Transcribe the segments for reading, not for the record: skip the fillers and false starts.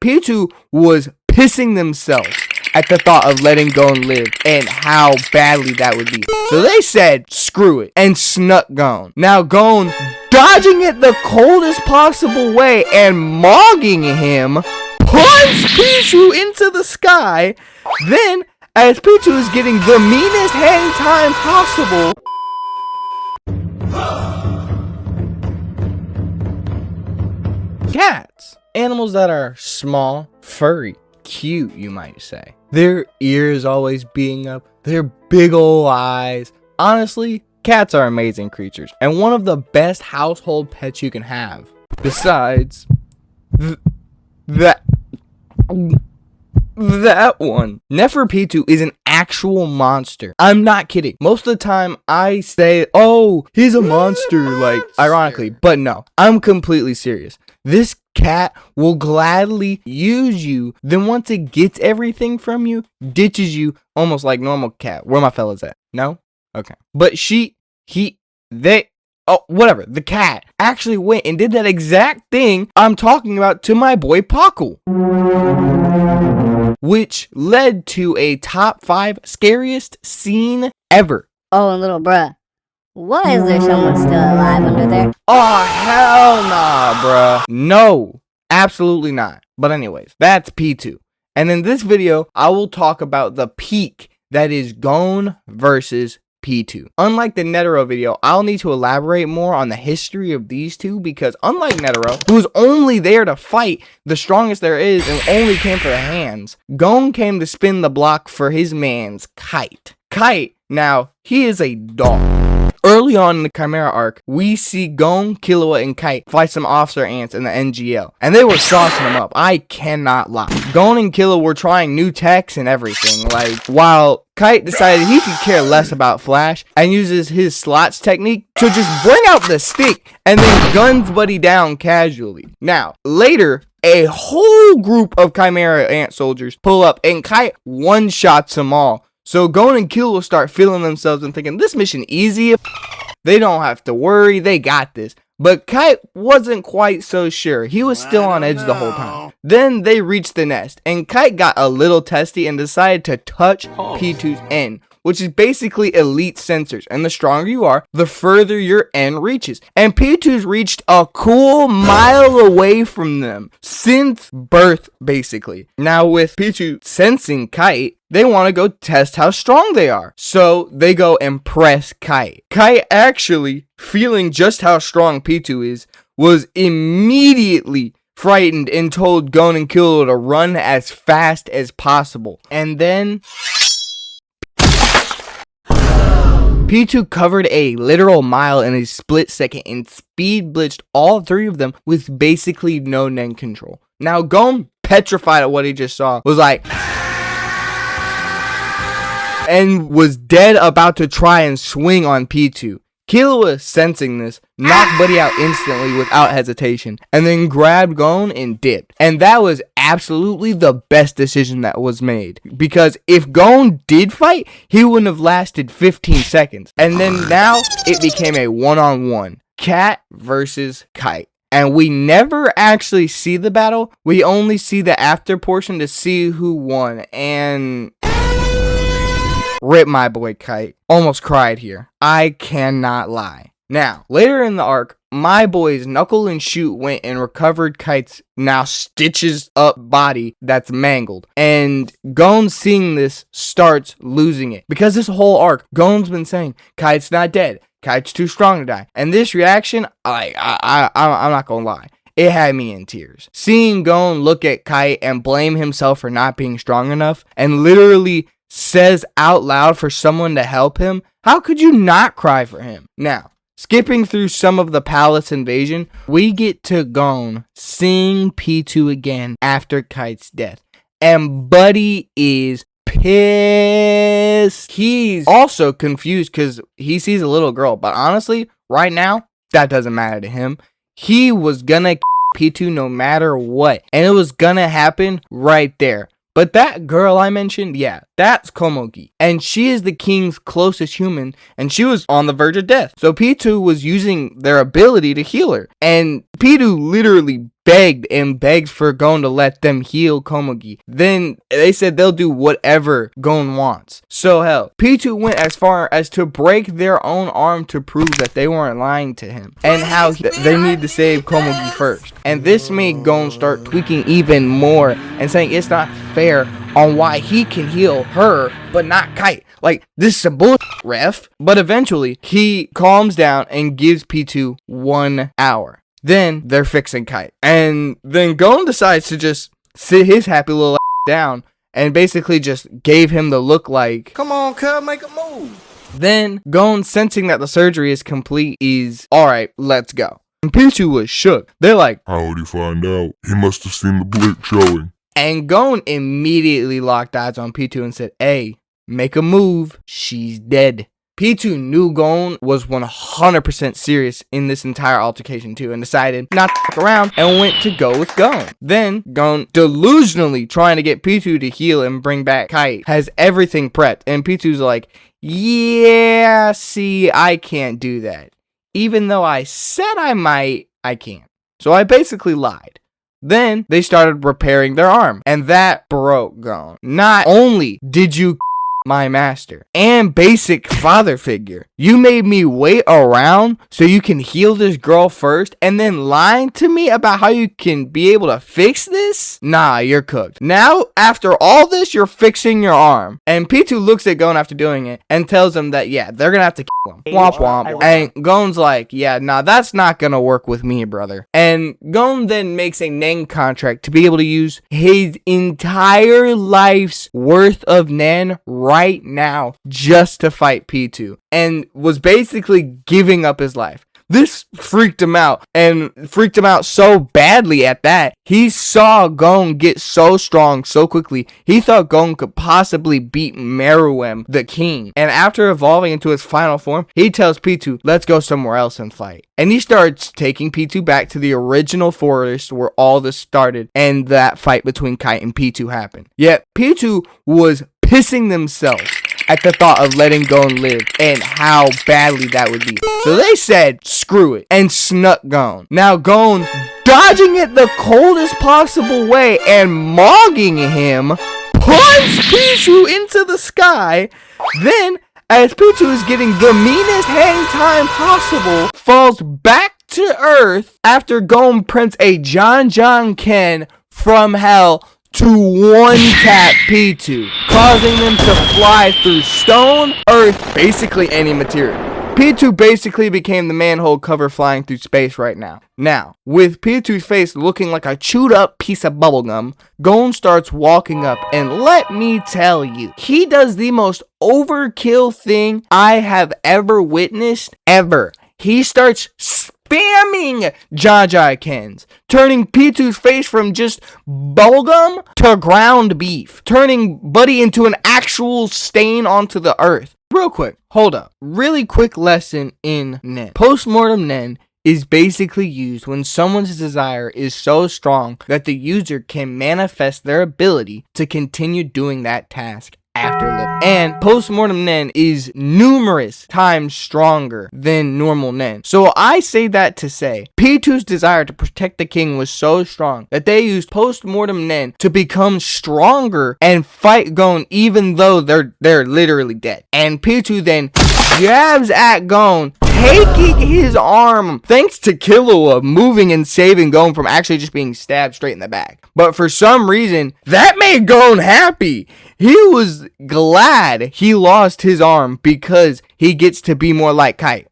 Pitou was pissing themselves at the thought of letting Gon live and how badly that would be. So they said, screw it, and snuck Gon. Now Gon, dodging it the coldest possible way and mogging him, punch Pitou into the sky. Then, as Pitou is getting the meanest hang time possible, cats, animals that are small, furry, cute, you might say. Their ears always being up, their big ol' eyes. Honestly, cats are amazing creatures and one of the best household pets you can have. Besides that one. Neferpitou is an actual monster. I'm not kidding. Most of the time I say, oh, he's a monster, like ironically, but no, I'm completely serious. This cat will gladly use you, then once it gets everything from you, ditches you almost like normal cat. Where my fellas at? No? Okay. But whatever. The cat actually went and did that exact thing I'm talking about to my boy Paku, which led to a top 5 scariest scene ever. Oh, and little bruh, why is there someone still alive under there? Oh, hell nah, bruh. No, absolutely not. But anyways, that's Pitou. And in this video, I will talk about the peak that is Gon versus Pitou. Unlike the Netero video, I'll need to elaborate more on the history of these two because unlike Netero, who's only there to fight the strongest there is and only came for the hands, Gon came to spin the block for his man's Kite. Kite, now, he is a dog. Early on in the Chimera arc, we see Gon, Killua, and Kite fight some officer ants in the NGL, and they were saucing them up. I cannot lie. Gon and Killua were trying new techs and everything, like, while Kite decided he could care less about Flash and uses his slots technique to just bring out the stick and then guns Buddy down casually. Now, later, a whole group of Chimera ant soldiers pull up and Kite one-shots them all. So Gon and Killua start feeling themselves and thinking, this mission easy. They don't have to worry. They got this. But Kite wasn't quite so sure. He was still on edge the whole time. Then they reached the nest, and Kite got a little testy and decided to touch Pitou's end, which is basically elite sensors. And the stronger you are, the further your end reaches. And Pitou's reached a cool mile away from them since birth, basically. Now with Pitou sensing Kite, they want to go test how strong they are. So they go and press Kite. Kite actually, feeling just how strong Pitou is, was immediately frightened and told Gon and Killua to run as fast as possible. And then Pitou covered a literal mile in a split second and speed blitzed all 3 of them with basically no net control. Now Gon, petrified at what he just saw, was like, and was dead about to try and swing on Pitou. Killua, sensing this, knocked Buddy out instantly without hesitation, and then grabbed Gon and dipped. And that was absolutely the best decision that was made, because if Gon did fight, he wouldn't have lasted 15 seconds. And then now, it became a one-on-one. Cat versus Kite. And we never actually see the battle, we only see the after portion to see who won, and rip my boy Kite. Almost cried here. I cannot lie. Now, later in the arc, my boys Knuckle and Shoot went and recovered Kite's now stitches up body that's mangled. And Gon, seeing this, starts losing it. Because this whole arc, Gon's been saying, Kite's not dead. Kite's too strong to die. And this reaction, I'm not gonna lie, it had me in tears. Seeing Gon look at Kite and blame himself for not being strong enough, and literally says out loud for someone to help him, how could you not cry for him? Now, skipping through some of the palace invasion, we get to Gon seeing Pitou again after Kite's death. And Buddy is pissed. He's also confused because he sees a little girl. But honestly, right now, that doesn't matter to him. He was gonna Pitou no matter what. And it was gonna happen right there. But that girl I mentioned, yeah, that's Komogi. And she is the king's closest human, and she was on the verge of death. So Pitou was using their ability to heal her. And Pitou literally begged and begged for Gon to let them heal Komugi. Then they said they'll do whatever Gon wants. So hell, Pitou went as far as to break their own arm to prove that they weren't lying to him, and how they need to save Komugi first. And this made Gon start tweaking even more and saying it's not fair on why he can heal her but not Kite. Like, this is a bullshit, ref. But eventually he calms down and gives Pitou 1 hour. Then they're fixing Kite, and then Gon decides to just sit his happy little ass down and basically just gave him the look like, come on cuz, make a move. Then Gon, sensing that the surgery is complete, is alright, let's go. And Pitou was shook. They're like, how would he find out? He must have seen the blink showing. And Gon immediately locked eyes on Pitou and said, hey, make a move, she's dead. Pitou knew Gon was 100% serious in this entire altercation too, and decided not to fuck around and went to go with Gon. Then Gon, delusionally trying to get Pitou to heal and bring back Kite, has everything prepped, and Pitou's like, yeah, see, I can't do that. Even though I said I might, I can't. So I basically lied. Then they started repairing their arm, and that broke Gon. Not only did you my master and basic father figure, you made me wait around so you can heal this girl first, and then lying to me about how you can be able to fix this? Nah, you're cooked. Now, after all this, you're fixing your arm. And Pitou looks at Gon after doing it and tells him that, yeah, they're gonna have to kill him. Womp womp. And Gon's like, yeah, nah, that's not gonna work with me, brother. And Gon then makes a Nen contract to be able to use his entire life's worth of Nen right now just to fight Pitou, and was basically giving up his life. This freaked him out, and freaked him out so badly at that. He saw Gon get so strong so quickly, he thought Gon could possibly beat Meruem, the king. And after evolving into his final form, he tells Pitou, let's go somewhere else and fight. And he starts taking Pitou back to the original forest where all this started, and that fight between Kite and Pitou happened. Yet Pitou was pissing themselves at the thought of letting Gon live and how badly that would be. So they said, screw it, and snuck Gon. Now Gon, dodging it the coldest possible way and mogging him, punch Pitou into the sky. Then, as Pitou is getting the meanest hang time possible, falls back to earth after Gon prints a John Ken from hell to one-tap Pitou, causing them to fly through stone, earth, basically any material. Pitou basically became the manhole cover flying through space right now. Now, with Pitou's face looking like a chewed up piece of bubblegum, Gon starts walking up, and let me tell you, he does the most overkill thing I have ever witnessed, ever. He starts spamming Jaja Kens, turning Pitou's face from just bubblegum to ground beef, turning Buddy into an actual stain onto the earth. Real quick, hold up. Really quick lesson in Nen. Postmortem Nen is basically used when someone's desire is so strong that the user can manifest their ability to continue doing that task after living. And postmortem Nen is numerous times stronger than normal Nen. So I say that to say, Pitou's desire to protect the king was so strong that they used postmortem Nen to become stronger and fight Gon even though they're literally dead. And Pitou then jabs at Gon, taking his arm, thanks to Killua moving and saving Gon from actually just being stabbed straight in the back. But for some reason, that made Gon happy. He was glad he lost his arm because he gets to be more like Kite.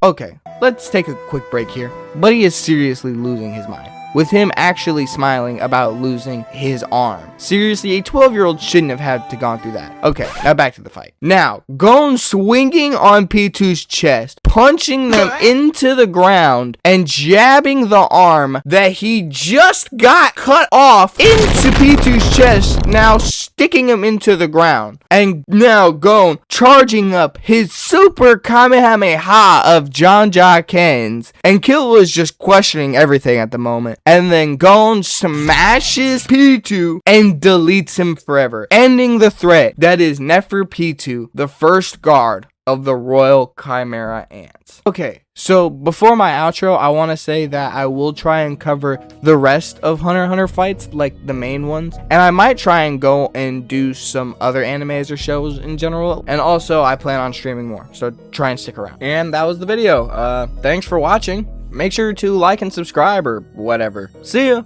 Okay, let's take a quick break here. Buddy is seriously losing his mind, with him actually smiling about losing his arm. Seriously, a 12-year-old shouldn't have had to gone through that. Okay, now back to the fight. Now, Gon swinging on Pitou's chest, punching them into the ground, and jabbing the arm that he just got cut off into Pitou's chest, now sticking him into the ground. And now Gon charging up his super Kamehameha of Jaja Kens, and Killua is just questioning everything at the moment. And then Gon smashes Pitou and deletes him forever, ending the threat that is Neferpitou, the first guard of the Royal Chimera Ants. Okay, So before my outro, I want to say that I will try and cover the rest of Hunter x Hunter fights, like the main ones. And I might try and go and do some other animes or shows in general. And also, I plan on streaming more, so try and stick around. And that was the video. Thanks for watching. Make sure to like and subscribe or whatever. See ya!